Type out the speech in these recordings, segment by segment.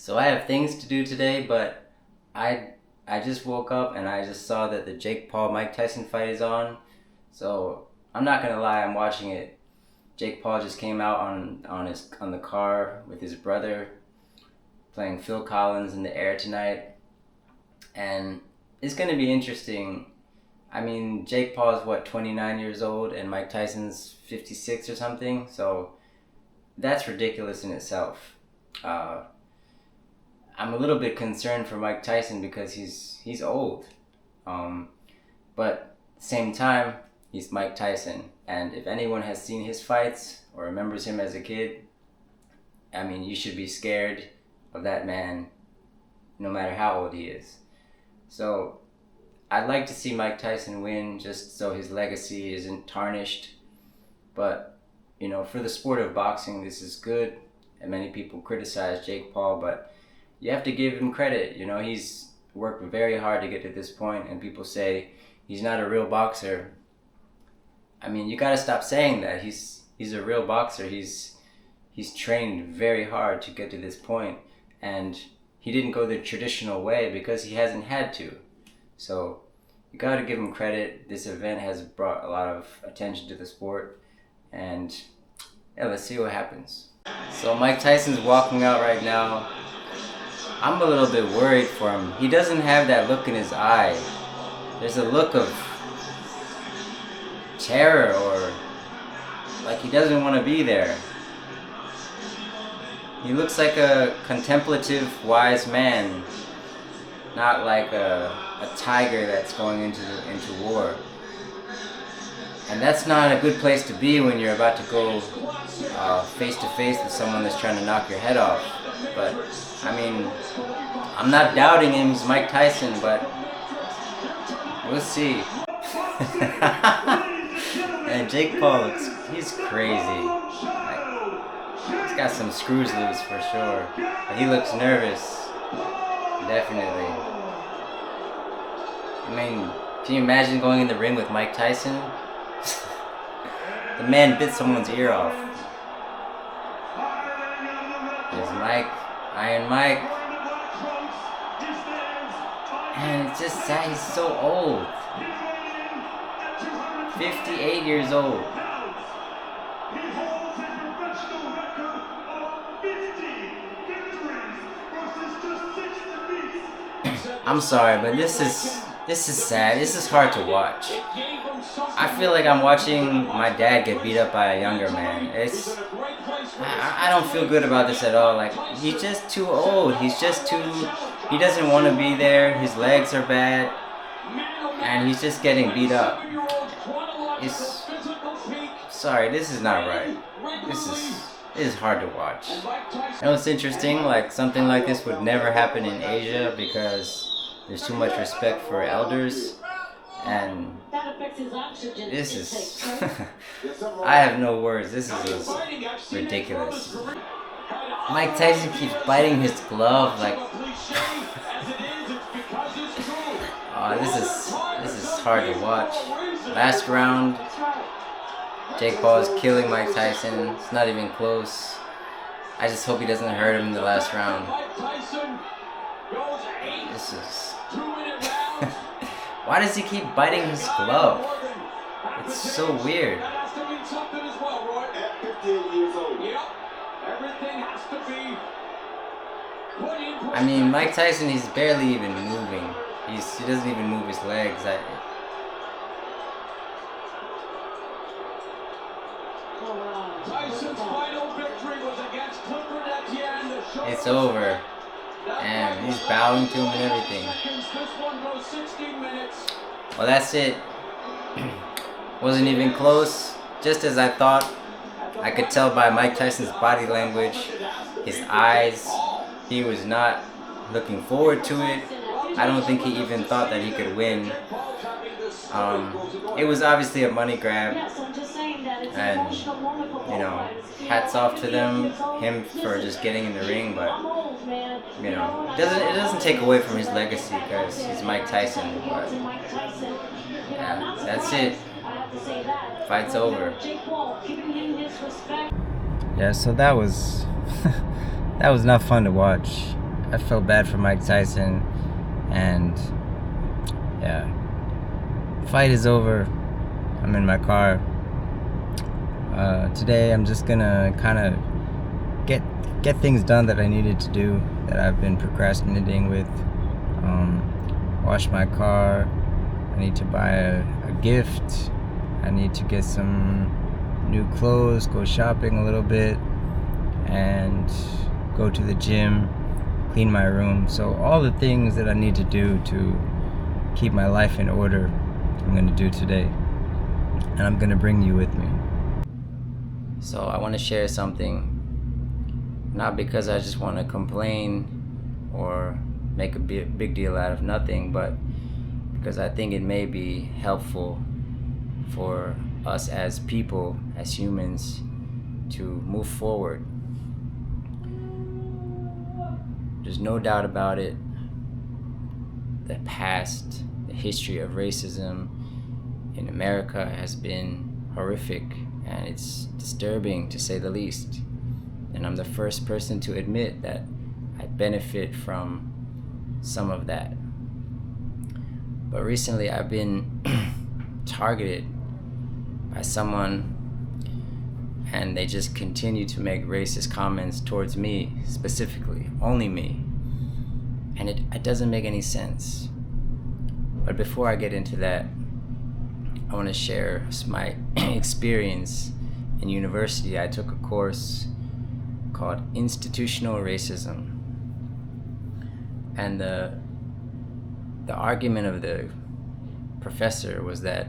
So I have things to do today, but I just woke up and I just saw that the Jake Paul Mike Tyson fight is on. So I'm not gonna lie, I'm watching it. Jake Paul just came out on the car with his brother, playing Phil Collins in the Air tonight, and it's gonna be interesting. I mean, Jake Paul is what, 29 years old, and Mike Tyson's 56 or something. So that's ridiculous in itself. Uh, I'm a little bit concerned for Mike Tyson because he's old, um, but at the same time he's Mike Tyson, and if anyone has seen his fights or remembers him as a kid, I mean, you should be scared of that man, no matter how old he is. So I'd like to see Mike Tyson win just so his legacy isn't tarnished, but for the sport of boxing, this is good. And many people criticize Jake Paul, but you have to give him credit. He's worked very hard to get to this point, and people say he's not a real boxer. I mean, you gotta stop saying that. He's a real boxer. He's trained very hard to get to this point, and he didn't go the traditional way because he hasn't had to. So you gotta give him credit. This event has brought a lot of attention to the sport, and yeah, let's see what happens. So Mike Tyson's walking out right now. I'm a little bit worried for him. He doesn't have that look in his eye. There's a look of terror, or like he doesn't want to be there. He looks like a contemplative, wise man, not like a tiger that's going into war. And that's not a good place to be when you're about to go face to face with someone that's trying to knock your head off. But I mean, I'm not doubting him. He's Mike Tyson, but we'll see. And Jake Paul he's crazy. He's got some screws loose for sure. But he looks nervous. Definitely. I mean, can you imagine going in the ring with Mike Tyson? The man bit someone's ear off. There's Mike, Iron Mike. And it's just sad, he's so old. 58 years old. I'm sorry, but this is sad. This is hard to watch. I feel like I'm watching my dad get beat up by a younger man. I don't feel good about this at all. Like, he's just too old. He doesn't want to be there. His legs are bad. And he's just getting beat up. Sorry, this is not right. This is hard to watch. It's interesting, like something like this would never happen in Asia because there's too much respect for elders. And this is I have no words. This is just ridiculous. Mike Tyson keeps biting his glove like oh, this is hard to watch. Last round, Jake Paul is killing Mike Tyson. It's not even close. I just hope he doesn't hurt him in the last round. This is why does he keep biting his glove? It's so weird. I mean, Mike Tyson, he's barely even moving. He doesn't even move his legs. It's over. And he's bowing to him and everything. Well, that's it. Wasn't even close. Just as I thought. I could tell by Mike Tyson's body language, his eyes, he was not looking forward to it. I don't think he even thought that he could win. It was obviously a money grab, and hats off to him for just getting in the ring. But it doesn't take away from his legacy because he's Mike Tyson. But yeah, that's it. Fight's over. Yeah, so that was that was not fun to watch. I felt bad for Mike Tyson, and yeah, the fight is over. I'm in my car. Today I'm just gonna kind of get things done that I needed to do that I've been procrastinating with. Wash my car. I need to buy a gift. I need to get some new clothes, go shopping a little bit, and go to the gym, clean my room. So all the things that I need to do to keep my life in order, I'm gonna do today. And I'm gonna bring you with me. So I want to share something, not because I just want to complain or make a big deal out of nothing, but because I think it may be helpful for us as people, as humans, to move forward. There's no doubt about it, the past, the history of racism in America has been horrific, and it's disturbing to say the least. And I'm the first person to admit that I benefit from some of that. But recently I've been targeted by someone, and they just continue to make racist comments towards me, specifically, only me. And it doesn't make any sense. But before I get into that, I want to share my experience in university. I took a course called Institutional Racism. And the argument of the professor was that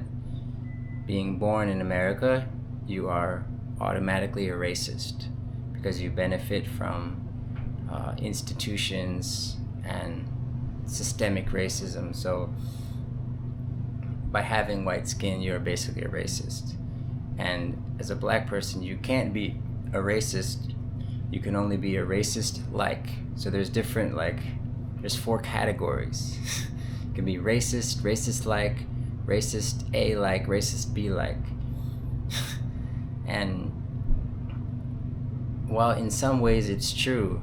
being born in America, you are automatically a racist because you benefit from institutions and systemic racism. So by having white skin, you're basically a racist. And as a black person, you can't be a racist. You can only be a racist like. So there's different, there's 4 categories. You can be racist, racist like, racist A like, racist B like. And while in some ways it's true,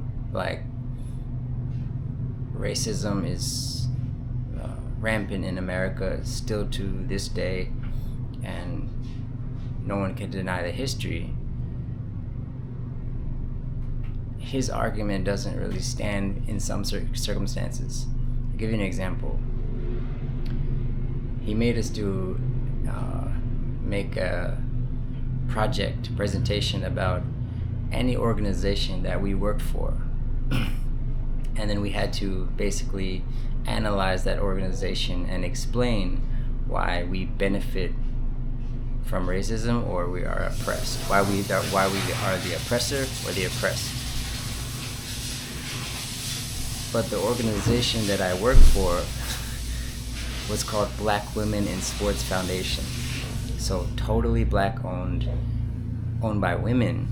racism is rampant in America still to this day, and no one can deny the history. His argument doesn't really stand in some circumstances. I'll give you an example. He made us make a presentation about any organization that we worked for. And then we had to basically analyze that organization and explain why we benefit from racism or we are oppressed. Why we are the oppressor or the oppressed. But the organization that I worked for was called Black Women in Sports Foundation. So totally black owned by women.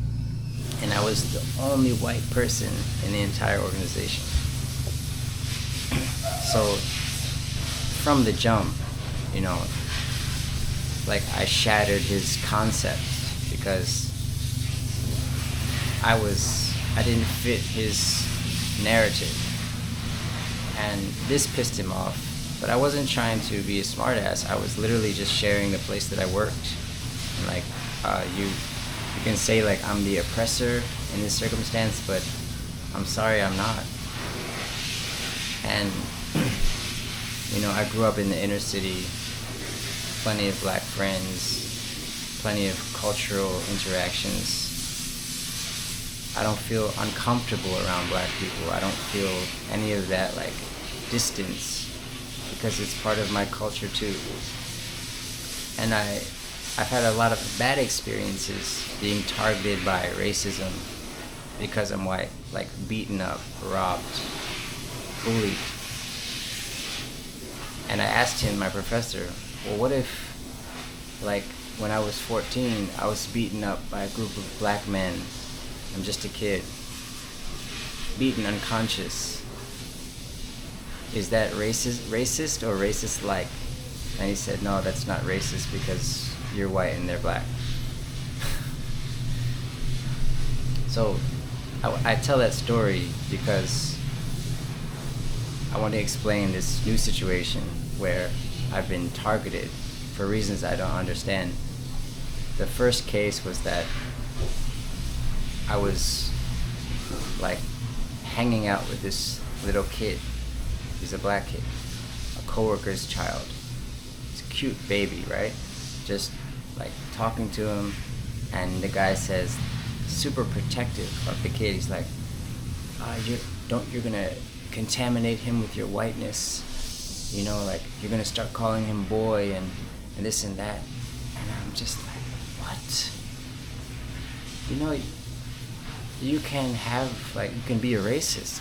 And I was the only white person in the entire organization. So from the jump, I shattered his concepts because I didn't fit his narrative. And this pissed him off. But I wasn't trying to be a smartass. I was literally just sharing the place that I worked. And you can say I'm the oppressor in this circumstance, but I'm sorry, I'm not. And I grew up in the inner city, plenty of black friends, plenty of cultural interactions. I don't feel uncomfortable around black people. I don't feel any of that distance because it's part of my culture too. And I've had a lot of bad experiences being targeted by racism because I'm white, beaten up, robbed, bullied. And I asked him, my professor, well, what if, when I was 14, I was beaten up by a group of black men. I'm just a kid, beaten unconscious. Is that racist or racist-like? And he said, no, that's not racist because you're white and they're black. So I tell that story because I want to explain this new situation where I've been targeted for reasons I don't understand. The first case was that I was like hanging out with this little kid. He's a black kid, a coworker's child. He's a cute baby, right? Just like talking to him, and the guy says, super protective of the kid. He's like, you're gonna contaminate him with your whiteness. You know, like you're gonna start calling him boy and this and that. And I'm just like, what? You know, you can be a racist.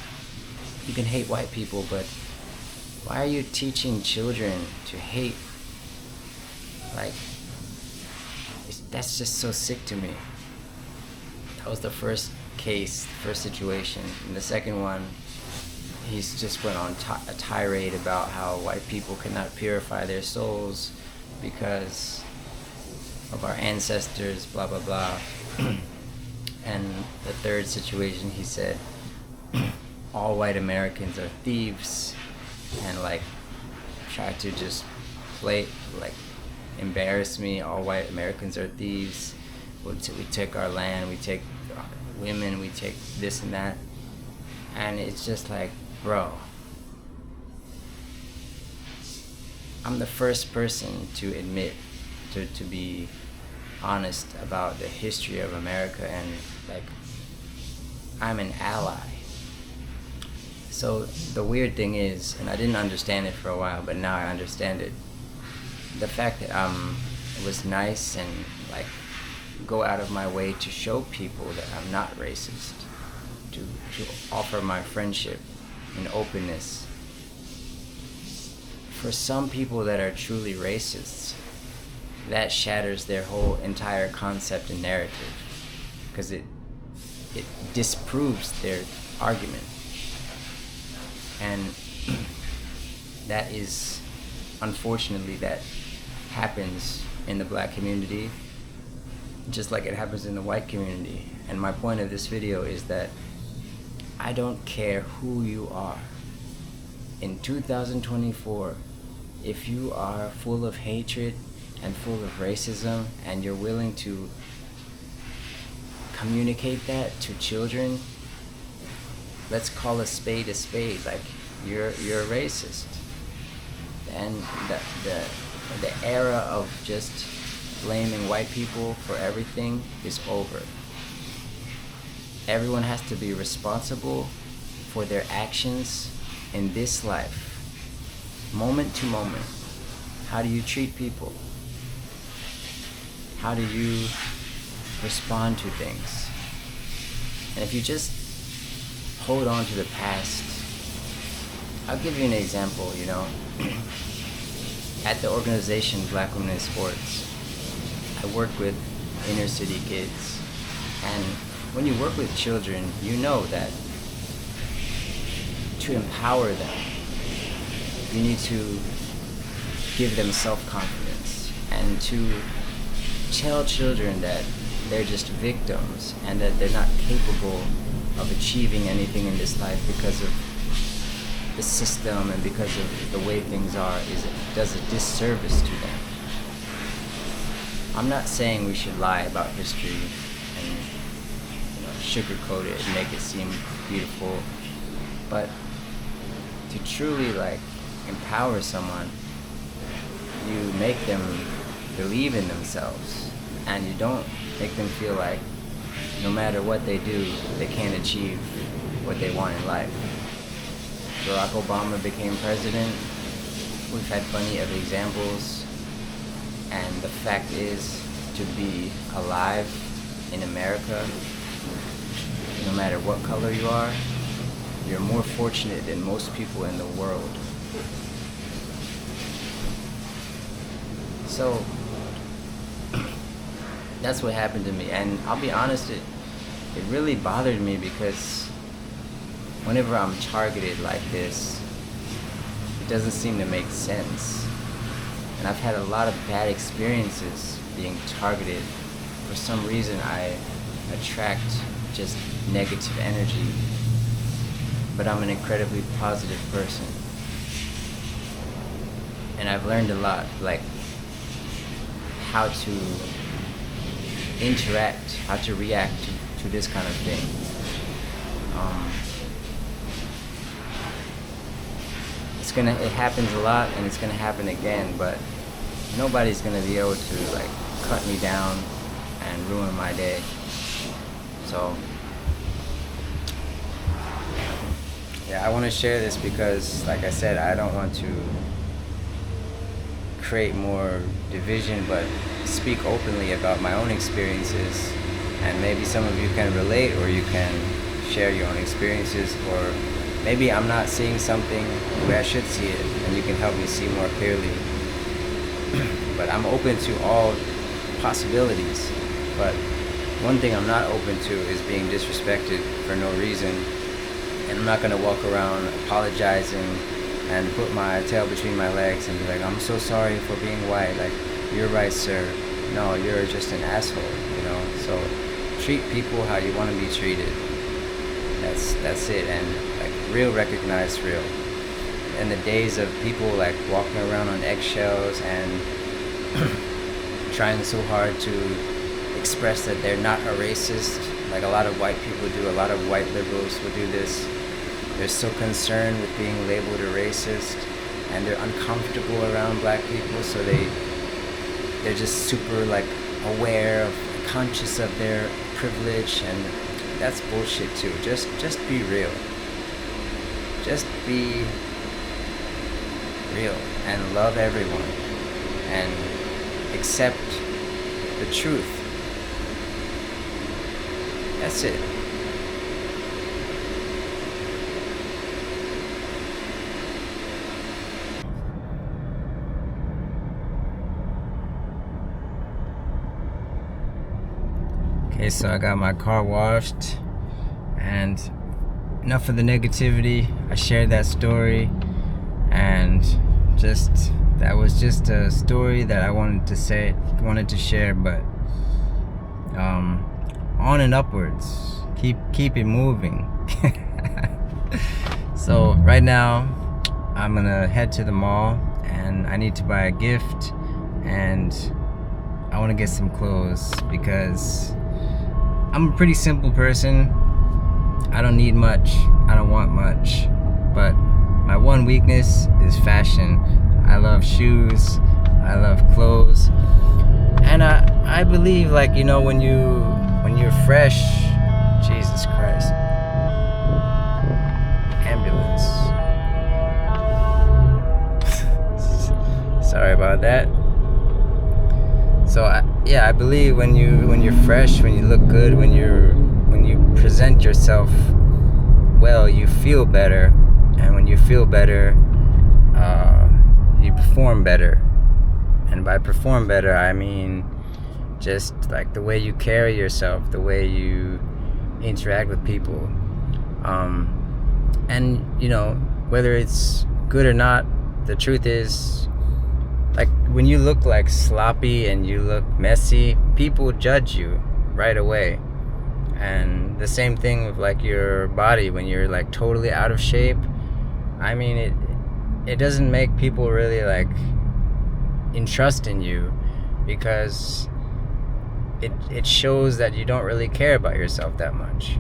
You can hate white people, but why are you teaching children to hate? Like, that's just so sick to me. That was the first case, first situation. And the second one, he's just went on a tirade about how white people cannot purify their souls because of our ancestors, blah, blah, blah. And the third situation, he said, all white Americans are thieves, and like tried to just embarrass me. All white Americans are thieves. We take our land, we take women, we take this and that. And it's just like, bro, I'm the first person to admit, to be honest about the history of America, and like, I'm an ally. So the weird thing is, and I didn't understand it for a while, but now I understand it, the fact that was nice and like go out of my way to show people that I'm not racist, to offer my friendship and openness. For some people that are truly racists, that shatters their whole entire concept and narrative, because it disproves their argument. And that is, unfortunately, that happens in the black community, just like it happens in the white community. And my point of this video is that I don't care who you are. In 2024, if you are full of hatred and full of racism, and you're willing to communicate that to children, let's call a spade a spade. Like, you're a racist. And the era of just blaming white people for everything is over. Everyone has to be responsible for their actions in this life, moment to moment. How do you treat people? How do you respond to things? And if you just hold on to the past, I'll give you an example, you know. At the organization Black Women in Sports, I work with inner city kids. And when you work with children, you know that to empower them, you need to give them self-confidence, and to tell children that they're just victims and that they're not capable of achieving anything in this life because of the system and because of the way things are, does a disservice to them. I'm not saying we should lie about history and sugarcoat it and make it seem beautiful, but to truly empower someone, you make them believe in themselves, and you don't make them feel like no matter what they do, they can't achieve what they want in life. Barack Obama became president. We've had plenty of examples, and the fact is, to be alive in America, no matter what color you are, you're more fortunate than most people in the world. So that's what happened to me, and I'll be honest, it really bothered me, because whenever I'm targeted like this, it doesn't seem to make sense. And I've had a lot of bad experiences being targeted. For some reason, I attract just negative energy. but I'm an incredibly positive person. And I've learned a lot, like how to interact, how to react to this kind of thing. It happens a lot, and it's gonna happen again, but nobody's gonna be able to like cut me down and ruin my day. So yeah, I want to share this because, like I said, I don't want to create more division, but speak openly about my own experiences, and maybe some of you can relate, or you can share your own experiences, or maybe I'm not seeing something where I should see it, and you can help me see more clearly. But I'm open to all possibilities. But one thing I'm not open to is being disrespected for no reason. And I'm not going to walk around apologizing and put my tail between my legs and be like, I'm so sorry for being white. Like, you're right, sir. No, you're just an asshole, you know? So treat people how you want to be treated. That's it. And like, real recognize real. In the days of people like walking around on eggshells and trying so hard to express that they're not a racist, like a lot of white people do, a lot of white liberals will do this. They're so concerned with being labeled a racist, and they're uncomfortable around black people, so they're just super like aware of, conscious of their privilege, and that's bullshit too. Just be real. Just be real and love everyone and accept the truth. That's it. Okay, so I got my car washed, and enough of the negativity. I shared that story, and that was just a story that I wanted to share, but on and upwards. Keep it moving. So right now I'm gonna head to the mall, and I need to buy a gift, and I want to get some clothes because I'm a pretty simple person. I don't need much, I don't want much, but my one weakness is fashion. I love shoes, I love clothes, and I believe, like, you know, when you're fresh. Jesus Christ. Ambulance. Sorry about that. So I believe when you're fresh, when you look good, when you present yourself well, you feel better, and when you feel better, you perform better. And by perform better, I mean just like the way you carry yourself, the way you interact with people, and you know, whether it's good or not, the truth is, like, when you look like sloppy and you look messy, people judge you right away. And the same thing with like your body. When you're like totally out of shape, I mean, it doesn't make people really like entrust in you, because it shows that you don't really care about yourself that much.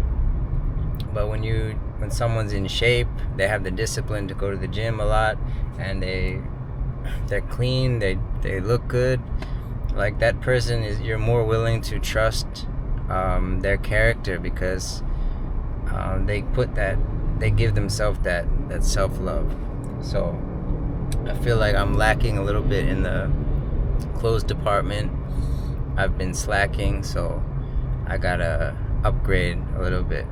But when someone's in shape, they have the discipline to go to the gym a lot, and they're clean, they look good, like that person you're more willing to trust their character, because they give themselves that self-love. So I feel like I'm lacking a little bit in the clothes department. I've been slacking, so I gotta upgrade a little bit.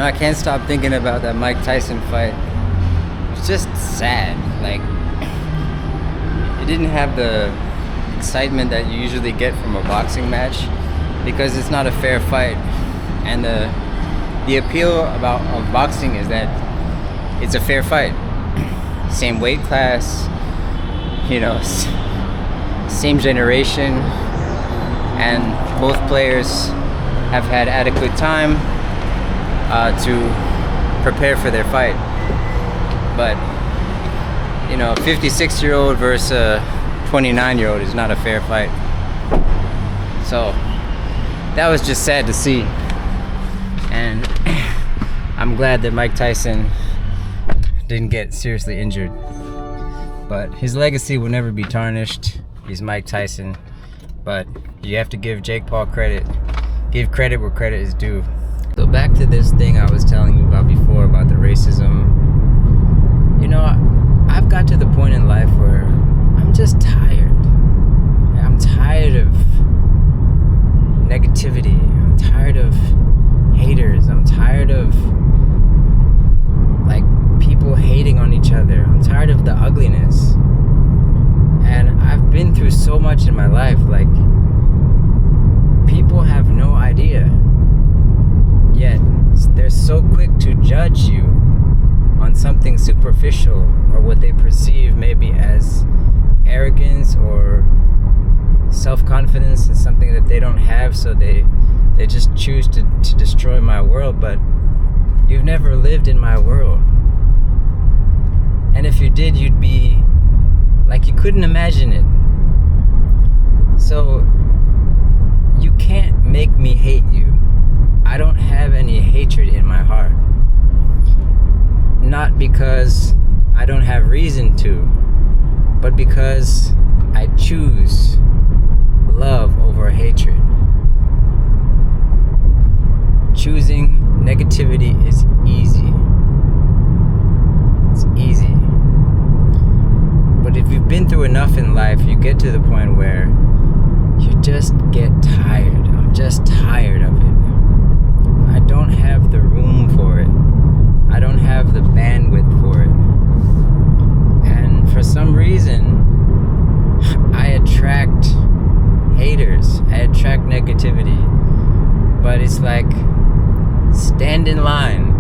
I can't stop thinking about that Mike Tyson fight. It's just sad. Like, it didn't have the excitement that you usually get from a boxing match because it's not a fair fight. And the appeal of boxing is that it's a fair fight. Same weight class, same generation, and both players have had adequate time to prepare for their fight. But a 56-year-old versus a 29-year-old is not a fair fight. So that was just sad to see. And I'm glad that Mike Tyson didn't get seriously injured. But his legacy will never be tarnished. He's Mike Tyson. But you have to give Jake Paul credit. Give credit where credit is due. So back to this thing I was telling you about before about the racism. I've got to the point in life where I'm just tired. I'm tired of negativity. I'm tired of haters. I'm tired of people hating on each other. I'm tired of the ugliness. And I've been through so much in my life. People have no idea. Yet they're so quick to judge you on something superficial or what they perceive maybe as arrogance or self-confidence in something that they don't have, so they just choose to destroy my world. But you've never lived in my world. And if you did, you'd be like you couldn't imagine it. So you can't make me hate you. I don't have any hatred in my heart. Not because I don't have reason to, but because I choose love over hatred. Choosing negativity is easy. It's easy. But if you've been through enough in life, you get to the point where you just get tired. I'm just tired of it. I don't have the room for it. I don't have the bandwidth for it. And for some reason, I attract haters. I attract negativity. But it's like, stand in line.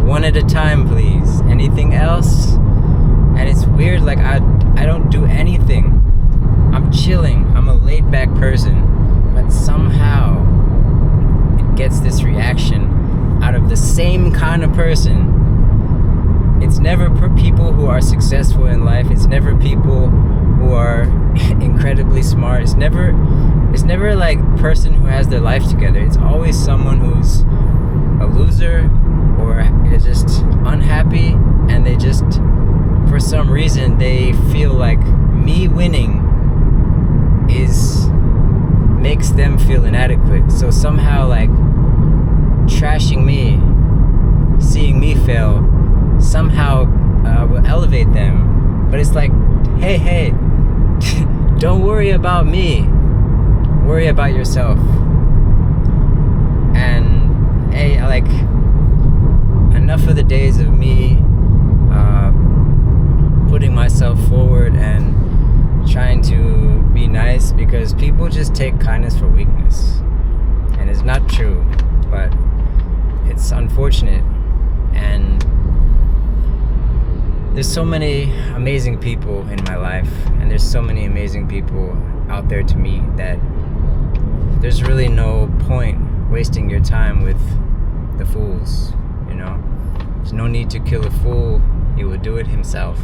One at a time, please. Anything else? And it's weird, I don't do anything. I'm chilling. I'm a laid back person. But somehow it gets this reaction out of the same kind of person. It's never people who are successful in life. It's never people who are incredibly smart. It's never like a person who has their life together. It's always someone who's a loser or is just unhappy, and they just, for some reason, they feel like me winning makes them feel inadequate. So somehow, trashing me, seeing me fail, somehow will elevate them. But it's like, hey, don't worry about me. Worry about yourself. And hey, enough of the days of me putting myself forward and trying to be nice, because people just take kindness for weakness. And it's not true, but it's unfortunate. And there's so many amazing people in my life, and there's so many amazing people out there to me that there's really no point wasting your time with the fools, There's no need to kill a fool. He will do it himself.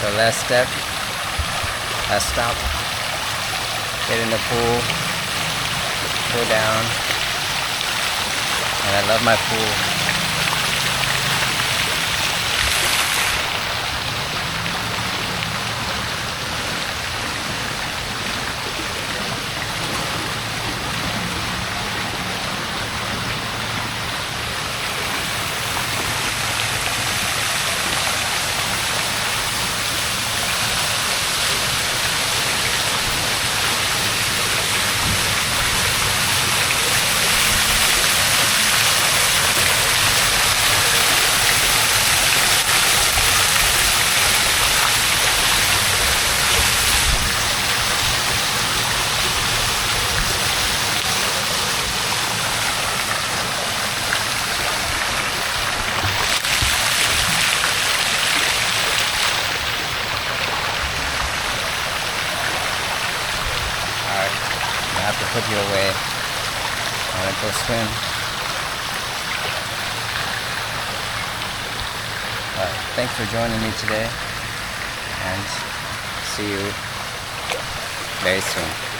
So last stop, get in the pool, go down, and I love my pool. have to put you away. I want to go swim. Thanks for joining me today, and see you very soon.